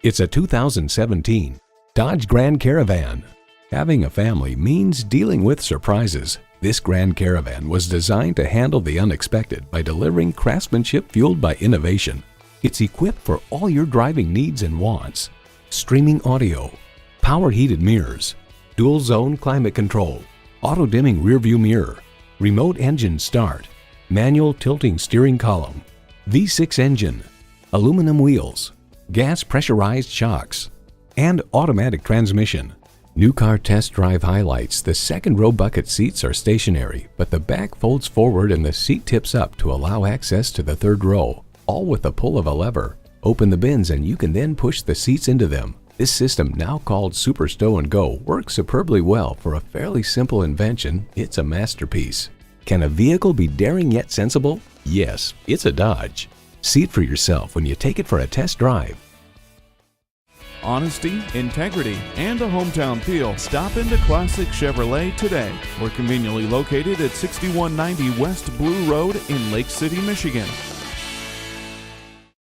It's a 2017 Dodge Grand Caravan. Having a family means dealing with surprises. This Grand Caravan was designed to handle the unexpected by delivering craftsmanship fueled by innovation. It's equipped for all your driving needs and wants. Streaming audio, power heated mirrors, dual zone climate control, auto dimming rearview mirror, remote engine start, manual tilting steering column, V6 engine, aluminum wheels, gas pressurized shocks, and automatic transmission. New car test drive highlights: the second row bucket seats are stationary, but the back folds forward and the seat tips up to allow access to the third row, all with the pull of a lever. Open the bins and you can then push the seats into them. This system, now called Super STOW-N-GO, works superbly well. For a fairly simple invention, it's a masterpiece. Can a vehicle be daring yet sensible? Yes, it's a Dodge. See it for yourself when you take it for a test drive. Honesty, integrity, and a hometown feel. Stop into Classic Chevrolet today. We're conveniently located at 6190 West Blue Road in Lake City, Michigan.